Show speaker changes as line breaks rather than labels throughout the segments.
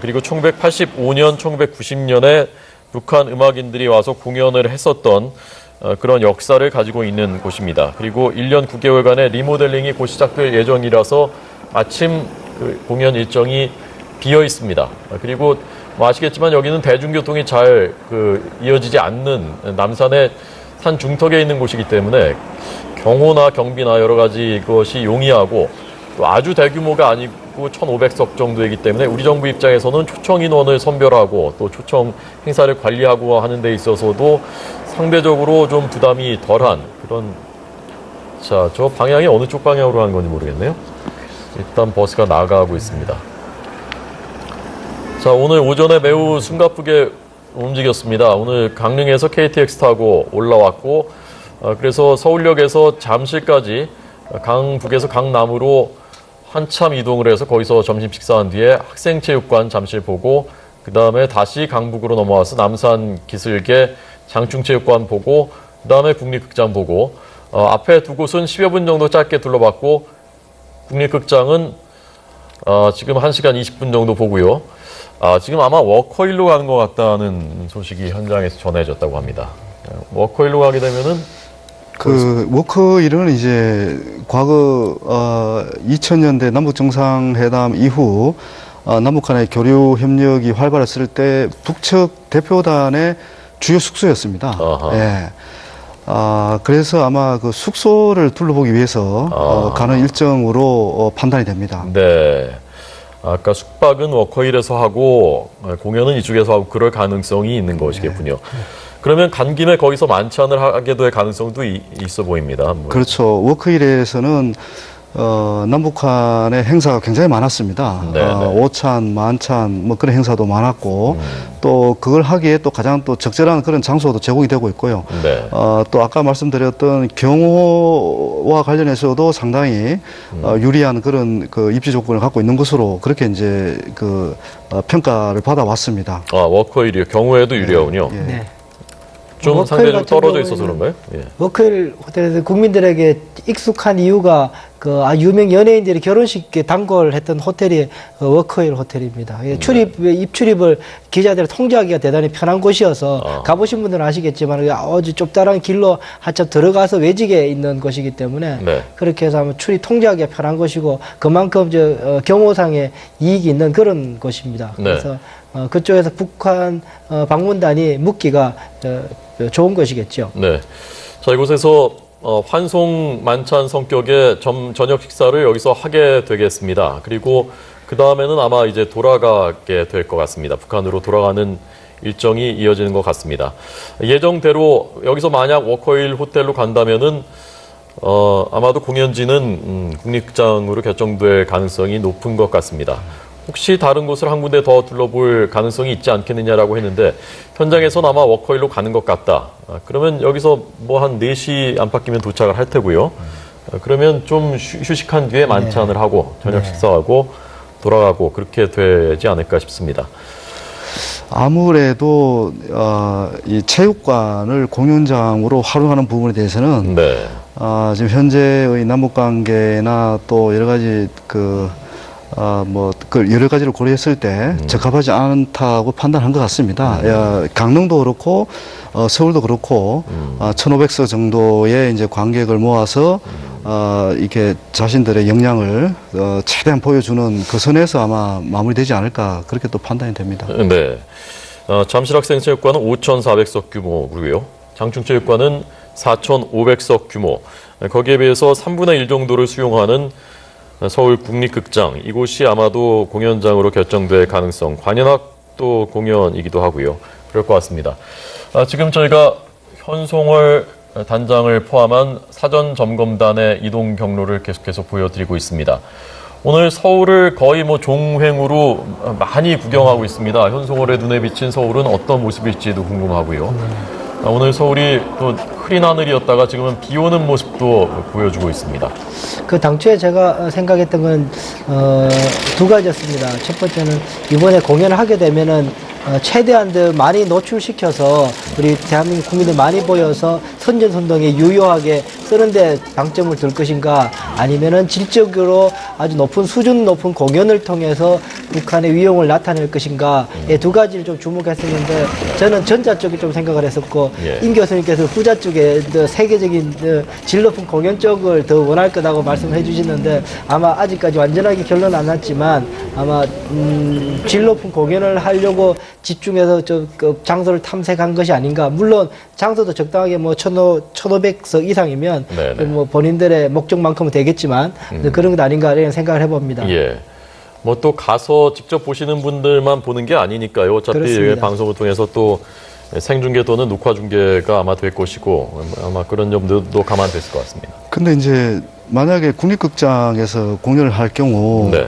그리고 1985년, 1990년에 북한 음악인들이 와서 공연을 했었던 그런 역사를 가지고 있는 곳입니다. 그리고 1년 9개월간의 리모델링이 곧 시작될 예정이라서 마침 그 공연 일정이 비어 있습니다. 그리고 뭐 아시겠지만 여기는 대중교통이 잘 이어지지 않는 남산의 산 중턱에 있는 곳이기 때문에 경호나 경비나 여러 가지 것이 용이하고 또 아주 대규모가 아니고 1,500석 정도이기 때문에 우리 정부 입장에서는 초청 인원을 선별하고 또 초청 행사를 관리하고 하는 데 있어서도 상대적으로 좀 부담이 덜한 그런. 자, 저 방향이 어느 쪽 방향으로 가는 건지 모르겠네요. 일단 버스가 나가고 있습니다. 자, 오늘 오전에 매우 숨가쁘게 움직였습니다. 오늘 강릉에서 KTX 타고 올라왔고 그래서 서울역에서 잠실까지 강북에서 강남으로 한참 이동을 해서 거기서 점심 식사한 뒤에 학생체육관 잠실 보고 그 다음에 다시 강북으로 넘어와서 남산 기슭에 장충체육관 보고 그 다음에 국립극장 보고 앞에 두 곳은 10여 분 정도 짧게 둘러봤고 국립극장은 지금 1시간 20분 정도 보고요. 지금 아마 워커힐로 가는 것 같다는 소식이 현장에서 전해졌다고 합니다. 워커힐로 가게 되면은
워커힐은 이제 과거 2000년대 남북 정상회담 이후 남북 간의 교류 협력이 활발했을 때 북측 대표단의 주요 숙소였습니다. 예. 그래서 아마 그 숙소를 둘러보기 위해서 가는 일정으로 판단이 됩니다.
네. 아까 숙박은 워커힐에서 하고 공연은 이쪽에서 하고 그럴 가능성이 있는 것이겠군요. 그러면 간 김에 거기서 만찬을 하게 될 가능성도 있어 보입니다.
그렇죠. 워커힐에서는 남북한의 행사가 굉장히 많았습니다. 오찬, 만찬 뭐 그런 행사도 많았고 또 그걸 하기에 또 가장 또 적절한 그런 장소도 제공이 되고 있고요.
네.
또 아까 말씀드렸던 경호와 관련해서도 상당히 유리한 그런 그 입지 조건을 갖고 있는 것으로 그렇게 이제 평가를 받아왔습니다.
워커힐이요. 경우에도 유리하군요.
예.
네.
좀 상대적으로 떨어져 있어서 그런가요? 예.
워커힐 호텔에서 국민들에게 익숙한 이유가 유명 연예인들이 결혼식에 단골 했던 호텔이 워커힐 호텔입니다. 입출입을 기자들 통제하기가 대단히 편한 곳이어서 가보신 분들은 아시겠지만 아주 좁다란 길로 한참 들어가서 외직에 있는 곳이기 때문에 그렇게 해서 하면 출입 통제하기가 편한 곳이고 그만큼 경호상의 이익이 있는 그런 곳입니다. 그래서 그쪽에서 북한 방문단이 묵기가 좋은 것이겠죠.
네. 자, 이곳에서 환송 만찬 성격의 저녁 식사를 여기서 하게 되겠습니다. 그리고 그 다음에는 아마 이제 돌아가게 될 것 같습니다. 북한으로 돌아가는 일정이 이어지는 것 같습니다. 예정대로 여기서 만약 워커힐 호텔로 간다면은 아마도 공연지는 국립극장으로 결정될 가능성이 높은 것 같습니다. 혹시 다른 곳을 한 군데 더 둘러볼 가능성이 있지 않겠느냐라고 했는데 현장에서는 아마 워커힐로 가는 것 같다. 그러면 여기서 뭐 한 4시 안팎이면 도착을 할 테고요. 그러면 좀 휴식한 뒤에 만찬을 하고 저녁 식사하고 돌아가고 그렇게 되지 않을까 싶습니다.
아무래도 이 체육관을 공연장으로 활용하는 부분에 대해서는 지금 현재의 남북 관계나 또 여러 가지 여러 가지를 고려했을 때 적합하지 않다고 판단한 것 같습니다. 강릉도 그렇고, 서울도 그렇고, 1,500석 정도의 이제 관객을 모아서, 이렇게 자신들의 역량을, 최대한 보여주는 그 선에서 아마 마무리되지 않을까, 그렇게 또 판단이 됩니다.
네. 잠실학생체육관은 5,400석 규모고요. 장충체육관은 4,500석 규모. 거기에 비해서 3분의 1 정도를 수용하는 서울 국립극장, 이곳이 아마도 공연장으로 결정될 가능성, 관현악도 공연이기도 하고요. 그럴 것 같습니다. 지금 저희가 현송월 단장을 포함한 사전 점검단의 이동 경로를 계속해서 보여드리고 있습니다. 오늘 서울을 거의 종횡으로 많이 구경하고 있습니다. 현송월의 눈에 비친 서울은 어떤 모습일지도 궁금하고요. 오늘 서울이 또 흐린 하늘이었다가 지금은 비 오는 모습도 보여주고 있습니다.
당초에 제가 생각했던 건 두 가지였습니다. 첫 번째는 이번에 공연을 하게 되면은 최대한 더 많이 노출시켜서 우리 대한민국 국민들 많이 보여서 선전선동에 유효하게 쓰는데 방점을 둘 것인가, 아니면은 질적으로 아주 높은 수준 높은 공연을 통해서 북한의 위용을 나타낼 것인가, 두 가지를 좀 주목했었는데 저는 전자 쪽에 좀 생각을 했었고
예.
임 교수님께서 후자 쪽에 더 세계적인 질 높은 공연 쪽을 더 원할 거라고 말씀해 주시는데 아마 아직까지 완전하게 결론 안 났지만 아마 질 높은 공연을 하려고 집중해서 그 장소를 탐색한 것이 아닌가. 물론 장소도 적당하게 뭐 1,500석 이상이면
네네.
뭐 본인들의 목적만큼은 되겠지만 그런 것 아닌가 이런 생각을 해봅니다.
예. 뭐 또 가서 직접 보시는 분들만 보는 게 아니니까요. 어차피
그렇습니다.
방송을 통해서 또 생중계 또는 녹화 중계가 아마 될 것이고 아마 그런 점도 감안됐을 것 같습니다.
근데 이제 만약에 국립극장에서 공연을 할 경우
네.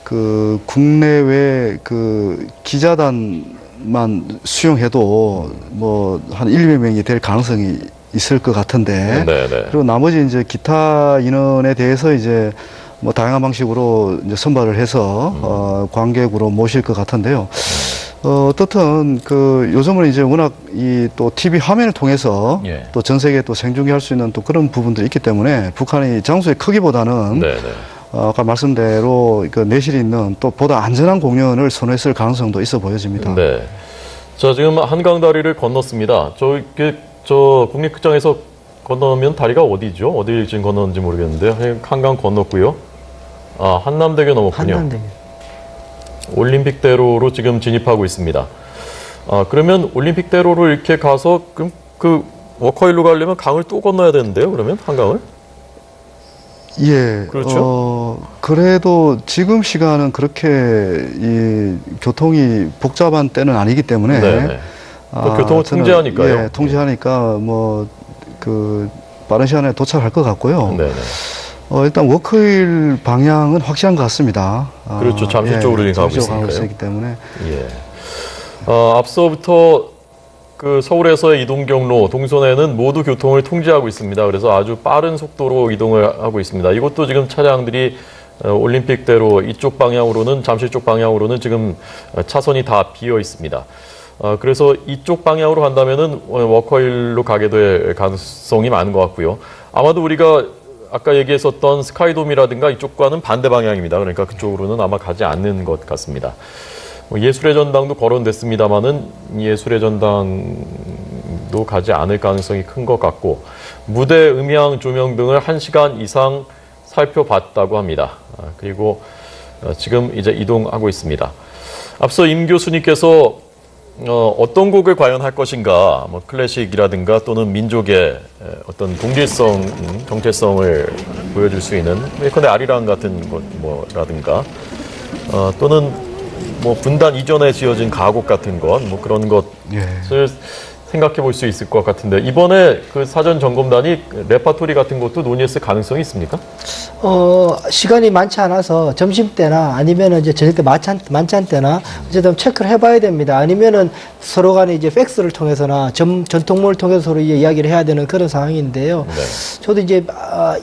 그 국내외 그 기자단만 수용해도 뭐 한 1, 200명이 될 가능성이 있을 것 같은데
네, 네.
그리고 나머지 이제 기타 인원에 대해서 이제 뭐 다양한 방식으로 이제 선발을 해서 관객으로 모실 것 같은데요. 어떻든 그 요즘은 이제 워낙 이 또 TV 화면을 통해서
예.
또 전 세계에 또 생중계할 수 있는 또 그런 부분들이 있기 때문에 북한의 장소의 크기보다는
네, 네.
아까 말씀대로 그 내실이 있는 또 보다 안전한 공연을 선호했을 가능성도 있어 보여집니다.
네. 자, 지금 한강 다리를 건넜습니다. 저 국립극장에서 건너면 다리가 어디죠? 어디를 지금 건너는지 모르겠는데 한강 건넜고요. 아, 한남대교 넘었군요.
한남대교.
올림픽대로로 지금 진입하고 있습니다. 아, 그러면 올림픽대로로 이렇게 가서 그럼 그 워커힐로 가려면 강을 또 건너야 되는데요? 그러면 한강을?
예.
그렇죠.
그래도 지금 시간은 그렇게 이 교통이 복잡한 때는 아니기 때문에
네네. 또 교통을
저는,
통제하니까요.
예, 통제하니까 뭐 그 빠른 시간에 도착할 것 같고요.
네네.
일단 워크힐 방향은 확실한 것 같습니다.
그렇죠. 잠실 쪽으로 가고
잠실 쪽으로 가고
있으니까요.
있기 때문에.
예. 앞서부터 그 서울에서의 이동 경로 동선에는 모두 교통을 통제하고 있습니다. 그래서 아주 빠른 속도로 이동을 하고 있습니다. 이것도 지금 차량들이 올림픽대로 이쪽 방향으로는 잠실 쪽 방향으로는 지금 차선이 다 비어 있습니다. 그래서 이쪽 방향으로 간다면은 워커힐로 가게 될 가능성이 많은 것 같고요. 아마도 우리가 아까 얘기했었던 스카이돔이라든가 이쪽과는 반대 방향입니다. 그러니까 그쪽으로는 아마 가지 않는 것 같습니다. 예술의 전당도 거론됐습니다만은 예술의 전당도 가지 않을 가능성이 큰 것 같고 무대 음향 조명 등을 1시간 이상 살펴봤다고 합니다. 그리고 지금 이제 이동하고 있습니다. 앞서 임 교수님께서 어떤 곡을 과연 할 것인가, 뭐 클래식이라든가 또는 민족의 어떤 동질성, 정체성을 보여줄 수 있는 예컨대 아리랑 같은 것 뭐라든가 또는 뭐 분단 이전에 지어진 가곡 같은 것, 뭐 그런 것을
예.
생각해 볼 수 있을 것 같은데 이번에 그 사전 점검단이 레파토리 같은 것도 논의했을 가능성이 있습니까?
시간이 많지 않아서 점심때나 아니면은 이제 저녁 때 만찬 때나 어쨌든 체크를 해봐야 됩니다. 아니면은 서로 간에 이제 팩스를 통해서나 전통문을 통해서 서로 이야기를 해야 되는 그런 상황인데요.
네.
저도 이제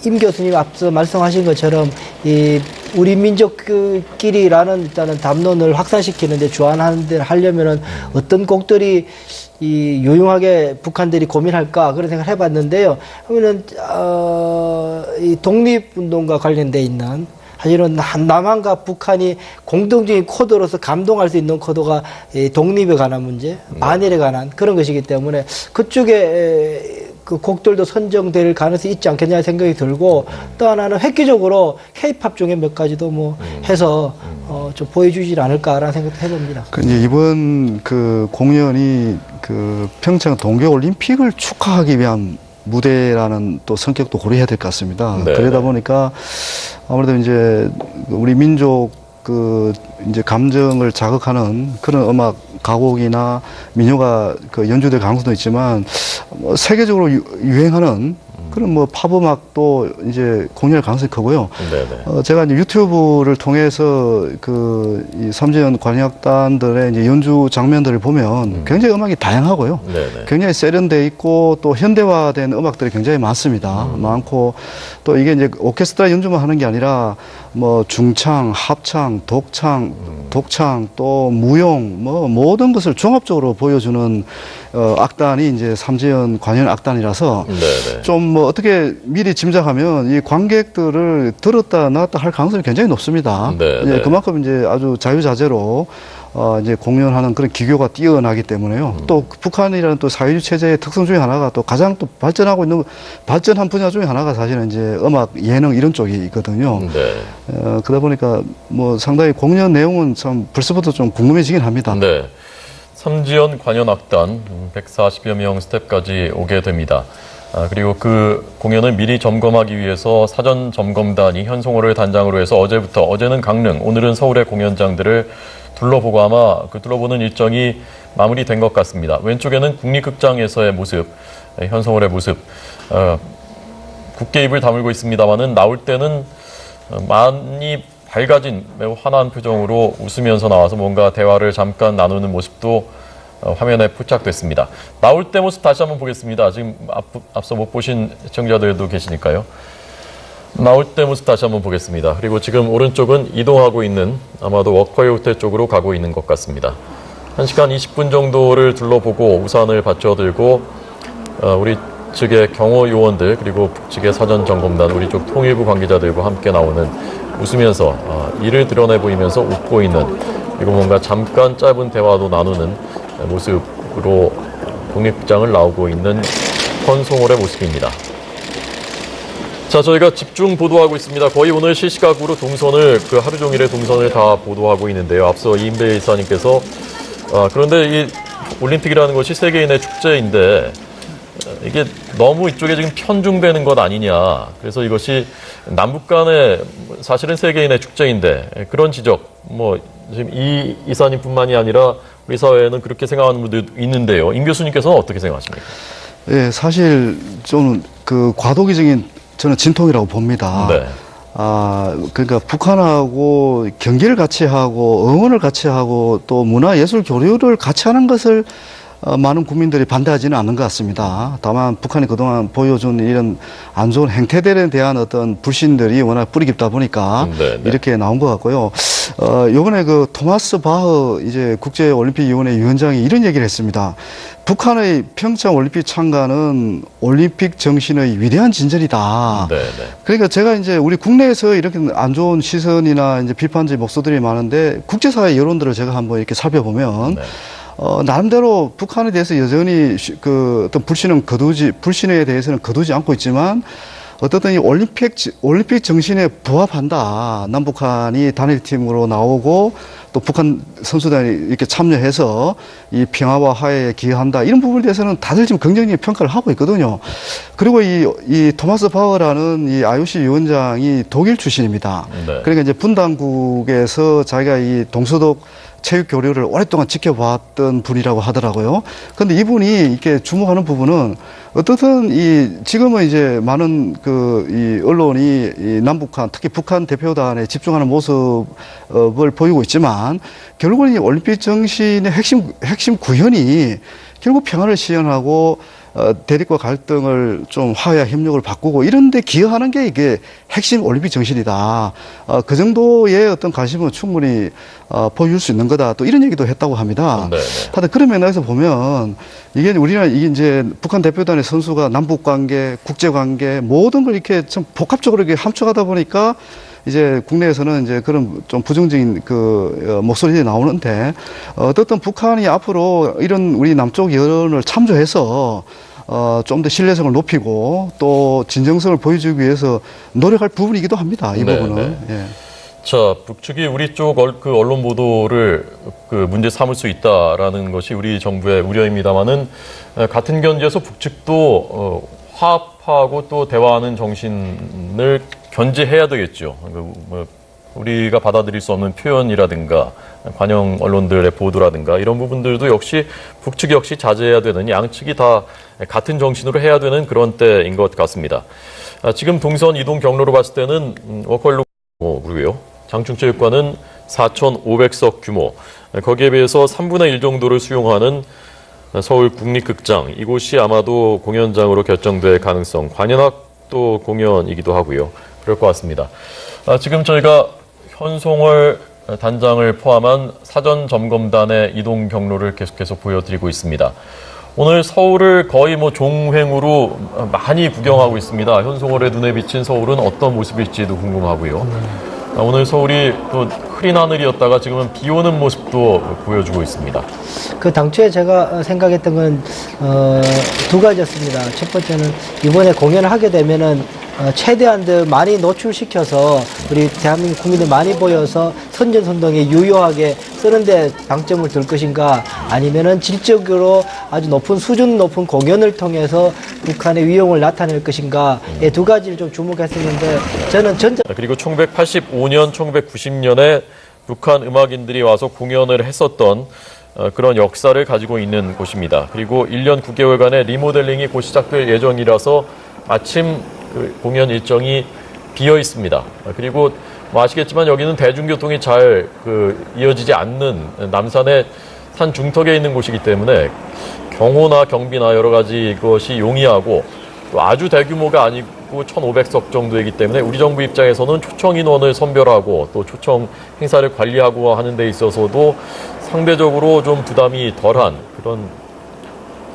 임 교수님 앞서 말씀하신 것처럼 이 우리 민족끼리라는 일단은 담론을 확산시키는데 주안하는데 하려면은 어떤 곡들이 이 유용하게 북한들이 고민할까 그런 생각을 해봤는데요. 하면은 이 독립운동과 관련돼 있는 사실은 남한과 북한이 공동적인 코드로서 감동할 수 있는 코드가 이 독립에 관한 문제, 만일에 관한 그런 것이기 때문에 그쪽에 그 곡들도 선정될 가능성이 있지 않겠냐 생각이 들고 또 하나는 획기적으로 K-팝 중에 몇 가지도 뭐 해서 좀 보여주질 않을까라는 생각도 해봅니다.
그 이제 이번 그 공연이 그 평창 동계올림픽을 축하하기 위한 무대라는 또 성격도 고려해야 될 것 같습니다.
네.
그러다 보니까 아무래도 이제 우리 민족 그 이제 감정을 자극하는 그런 음악 가곡이나 민요가 그 연주될 가능성도 있지만 뭐 세계적으로 유행하는 그런 뭐 팝음악도 이제 공연할 가능성이 크고요.
네네.
제가 이제 유튜브를 통해서 이 삼지연 관현악단들의 이제 연주 장면들을 보면 굉장히 음악이 다양하고요.
네네.
굉장히 세련돼 있고 또 현대화된 음악들이 굉장히 많습니다. 많고 또 이게 이제 오케스트라 연주만 하는 게 아니라 뭐 중창, 합창, 독창 또 무용 뭐 모든 것을 종합적으로 보여주는 악단이 이제 삼지연 관현 악단이라서
네네.
좀 뭐 어떻게 미리 짐작하면 이 관객들을 들었다 놨다 할 가능성이 굉장히 높습니다.
네,
예,
네.
그만큼 이제 아주 자유자재로 이제 공연하는 그런 기교가 뛰어나기 때문에요. 또 북한이라는 또 사회주의 체제의 특성 중에 하나가 또 가장 또 발전하고 있는 발전한 분야 중에 하나가 사실은 이제 음악, 예능 이런 쪽이 있거든요.
네.
그러다 보니까 뭐 상당히 공연 내용은 참 벌써부터 좀 궁금해지긴 합니다.
네. 삼지연 관현악단 140여 명 스태프까지 오게 됩니다. 그리고 그 공연을 미리 점검하기 위해서 사전 점검단이 현송호를 단장으로 해서 어제는 강릉, 오늘은 서울의 공연장들을 둘러보고 아마 그 둘러보는 일정이 마무리된 것 같습니다. 왼쪽에는 국립극장에서의 모습, 현송월의 모습, 굳게 입을 다물고 있습니다만은 나올 때는 많이 밝아진 매우 환한 표정으로 웃으면서 나와서 뭔가 대화를 잠깐 나누는 모습도 화면에 포착됐습니다. 나올 때 모습 다시 한번 보겠습니다. 지금 앞서 못 보신 시청자들도 계시니까요. 나올 때 모습 다시 한번 보겠습니다. 그리고 지금 오른쪽은 이동하고 있는 아마도 워커힐 호텔 쪽으로 가고 있는 것 같습니다. 1시간 20분 정도를 둘러보고 우산을 받쳐들고 우리 측의 경호 요원들 그리고 북측의 사전 점검단 우리 쪽 통일부 관계자들과 함께 나오는 웃으면서 이를 드러내 보이면서 웃고 있는 그리고 뭔가 잠깐 짧은 대화도 나누는 모습으로 국립극장을 나오고 있는 현송월의 모습입니다. 자, 저희가 집중 보도하고 있습니다. 거의 오늘 실시각으로 동선을 하루 종일의 동선을 다 보도하고 있는데요. 앞서 이임배 이사님께서 그런데 이 올림픽이라는 것이 세계인의 축제인데 이게 너무 이쪽에 지금 편중되는 것 아니냐. 그래서 이것이 남북 간의 사실은 세계인의 축제인데 그런 지적 뭐 지금 이 이사님뿐만이 아니라 우리 사회에는 그렇게 생각하는 분들도 있는데요. 임 교수님께서는 어떻게 생각하십니까?
예, 사실 저는 그 과도기적인 저는 진통이라고 봅니다.
네.
그러니까 북한하고 경기를 같이 하고 응원을 같이 하고 또 문화예술 교류를 같이 하는 것을 많은 국민들이 반대하지는 않는 것 같습니다. 다만 북한이 그동안 보여준 이런 안 좋은 행태들에 대한 어떤 불신들이 워낙 뿌리 깊다 보니까 이렇게 나온 것 같고요. 요번에 그 토마스 바흐 이제 국제올림픽위원회 위원장이 이런 얘기를 했습니다. 북한의 평창 올림픽 참가는 올림픽 정신의 위대한 진전이다. 그러니까 제가 이제 우리 국내에서 이렇게 안 좋은 시선이나 이제 비판적 목소들이 많은데 국제사회 여론들을 제가 한번 이렇게 살펴보면 나름대로 북한에 대해서 여전히 그 어떤 불신에 대해서는 거두지 않고 있지만 어떻든 이 올림픽 정신에 부합한다. 남북한이 단일팀으로 나오고 또 북한 선수단이 이렇게 참여해서 이 평화와 화해에 기여한다. 이런 부분에 대해서는 다들 지금 긍정적인 평가를 하고 있거든요. 그리고 이 토마스 바흐라는 이 IOC 위원장이 독일 출신입니다. 그러니까 이제 분당국에서 자기가 이 동서독 체육 교류를 오랫동안 지켜봤던 분이라고 하더라고요. 그런데 이분이 이렇게 주목하는 부분은 어떻든 지금은 이제 많은 이 언론이 이 남북한 특히 북한 대표단에 집중하는 모습을 보이고 있지만 결국은 이 올림픽 정신의 핵심 구현이 결국 평화를 실현하고 대립과 갈등을 좀 화해와 협력을 바꾸고 이런 데 기여하는 게 이게 핵심 올림픽 정신이다. 그 정도의 어떤 관심은 충분히 보여줄 수 있는 거다. 또 이런 얘기도 했다고 합니다. 하여튼 그런 맥락에서 보면 이게 이제 북한 대표단의 선수가 남북 관계, 국제 관계 모든 걸 이렇게 좀 복합적으로 이렇게 함축하다 보니까 이제 국내에서는 이제 그런 좀 부정적인 목소리들이 나오는데 어떻든 북한이 앞으로 이런 우리 남쪽 여론을 참조해서 좀 더 신뢰성을 높이고 또 진정성을 보여주기 위해서 노력할 부분이기도 합니다. 이 부분은. 예.
자, 북측이 우리 쪽 그 언론 보도를 문제 삼을 수 있다라는 것이 우리 정부의 우려입니다만은 같은 견지에서 북측도 화합하고 또 대화하는 정신을 견지해야 되겠죠. 우리가 받아들일 수 없는 표현이라든가 관영 언론들의 보도라든가 이런 부분들도 역시 북측 역시 자제해야 되는 양측이 다 같은 정신으로 해야 되는 그런 때인 것 같습니다. 지금 동선 이동 경로로 봤을 때는 워커힐 그리고요. 장충체육관은 4,500석 규모, 거기에 비해서 3분의 1 정도를 수용하는 서울 국립극장, 이곳이 아마도 공연장으로 결정될 가능성, 관현악도 공연이기도 하고요. 그럴 것 같습니다. 지금 저희가 현송월 단장을 포함한 사전 점검단의 이동 경로를 계속해서 보여드리고 있습니다. 오늘 서울을 거의 종횡으로 많이 구경하고 있습니다. 현송월의 눈에 비친 서울은 어떤 모습일지도 궁금하고요. 오늘 서울이 또 흐린 하늘이었다가 지금은 비 오는 모습도 보여주고 있습니다.
그 당초에 제가 생각했던 건 두 가지였습니다. 첫 번째는 이번에 공연을 하게 되면은 최대한 더 많이 노출시켜서 우리 대한민국 국민들 많이 보여서 선전선동에 유효하게 쓰는데 방점을 둘 것인가, 아니면은 질적으로 아주 높은 수준 높은 공연을 통해서 북한의 위용을 나타낼 것인가, 이 두 가지를 좀 주목했었는데 저는
그리고 1985년, 1990년에 북한 음악인들이 와서 공연을 했었던 그런 역사를 가지고 있는 곳입니다. 그리고 1년 9개월간의 리모델링이 곧 시작될 예정이라서 마침 그 공연 일정이 비어 있습니다. 그리고 아시겠지만 여기는 대중교통이 잘 이어지지 않는 남산의 산 중턱에 있는 곳이기 때문에 경호나 경비나 여러 가지 것이 용이하고 또 아주 대규모가 아니고 1,500석 정도이기 때문에 우리 정부 입장에서는 초청 인원을 선별하고 또 초청 행사를 관리하고 하는 데 있어서도 상대적으로 좀 부담이 덜한 그런,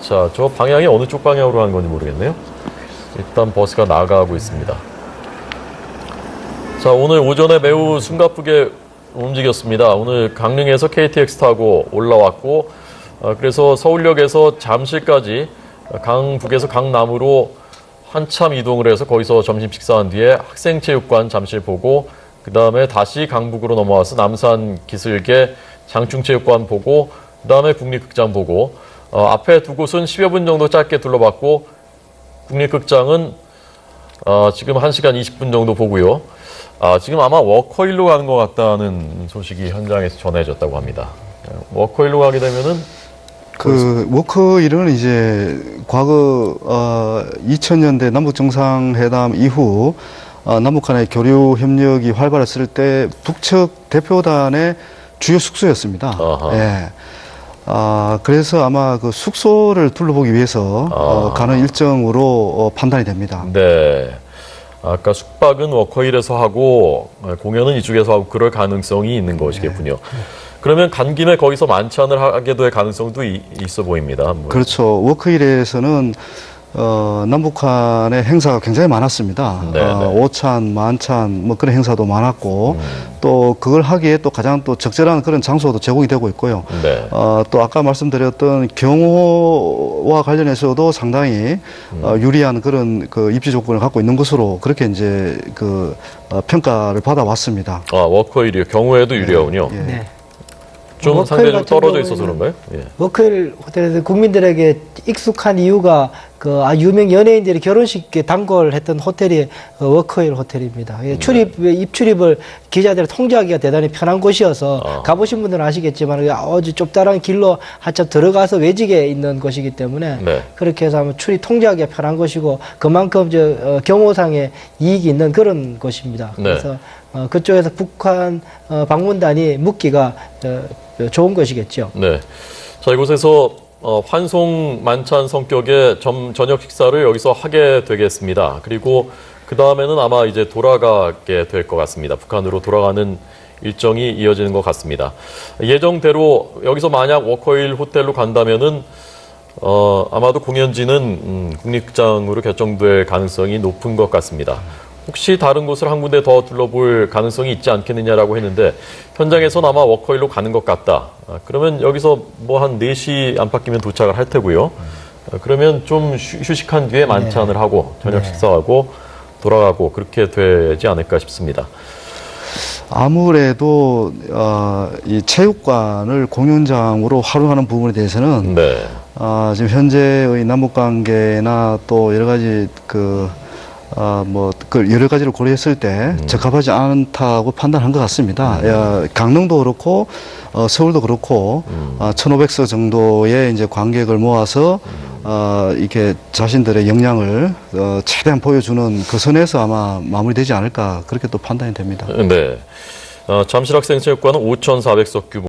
자, 저 방향이 어느 쪽 방향으로 하는 건지 모르겠네요. 일단 버스가 나가고 있습니다. 자, 오늘 오전에 매우 숨가쁘게 움직였습니다. 오늘 강릉에서 KTX 타고 올라왔고, 그래서 서울역에서 잠실까지 강북에서 강남으로 한참 이동을 해서 거기서 점심 식사한 뒤에 학생체육관 잠실 보고, 그 다음에 다시 강북으로 넘어와서 남산 기슭에 장충체육관 보고, 그 다음에 국립극장 보고, 앞에 두 곳은 10여 분 정도 짧게 둘러봤고, 국립극장은 지금 1시간 20분 정도 보고요. 지금 아마 워커힐로 가는 것 같다는 소식이 현장에서 전해졌다고 합니다. 워커힐로 가게 되면은
워커힐은 이제 과거 2000년대 남북 정상회담 이후 남북 간의 교류 협력이 활발했을 때 북측 대표단의 주요 숙소였습니다. 예. 그래서 아마 그 숙소를 둘러보기 위해서 가는 일정으로 판단이 됩니다.
네. 아까 숙박은 워커힐에서 하고 공연은 이쪽에서 하고 그럴 가능성이 있는 것이겠군요. 네. 그러면 간 김에 거기서 만찬을 하게 될 가능성도 있어 보입니다.
그렇죠. 워커힐에서는 남북한의 행사가 굉장히 많았습니다. 오찬, 만찬, 그런 행사도 많았고, 또 그걸 하기에 또 가장 또 적절한 그런 장소도 제공이 되고 있고요.
네.
또 아까 말씀드렸던 경호와 관련해서도 상당히 유리한 그런 입지 조건을 갖고 있는 것으로 그렇게 이제 평가를 받아왔습니다.
워커힐이요. 경호에도 유리하군요.
예.
네.
좀 상대적으로 떨어져 있어서 그런가요? 예.
워커힐 호텔에서 국민들에게 익숙한 이유가 유명 연예인들이 결혼식에 단골 했던 호텔이 워커힐 호텔입니다. 입출입을 기자들이 통제하기가 대단히 편한 곳이어서 가보신 분들은 아시겠지만 아주 좁다란 길로 한참 들어가서 외직에 있는 곳이기 때문에
네.
그렇게 해서 하면 출입 통제하기가 편한 곳이고 그만큼 경호상의 이익이 있는 그런 곳입니다.
네.
그래서 그쪽에서 북한 방문단이 묵기가 좋은 것이겠죠.
네. 자, 이곳에서 환송 만찬 성격의 저녁 식사를 여기서 하게 되겠습니다. 그리고 그 다음에는 아마 이제 돌아가게 될 것 같습니다. 북한으로 돌아가는 일정이 이어지는 것 같습니다. 예정대로 여기서 만약 워커힐 호텔로 간다면은 아마도 공연지는 국립극장으로 결정될 가능성이 높은 것 같습니다. 혹시 다른 곳을 한 군데 더 둘러볼 가능성이 있지 않겠느냐라고 했는데 현장에서는 아마 워커힐로 가는 것 같다. 그러면 여기서 한 4시 안팎이면 도착을 할 테고요. 그러면 좀 휴식한 뒤에 만찬을 하고 저녁 식사하고 돌아가고 그렇게 되지 않을까 싶습니다.
아무래도 이 체육관을 공연장으로 활용하는 부분에 대해서는 지금 현재의 남북 관계나 또 여러 가지 여러 가지를 고려했을 때 적합하지 않다고 판단한 것 같습니다. 강릉도 그렇고, 서울도 그렇고, 1,500석 정도의 이제 관객을 모아서, 이렇게 자신들의 역량을, 최대한 보여주는 그 선에서 아마 마무리되지 않을까, 그렇게 또 판단이 됩니다.
네. 잠실학생체육관은 5,400석 규모.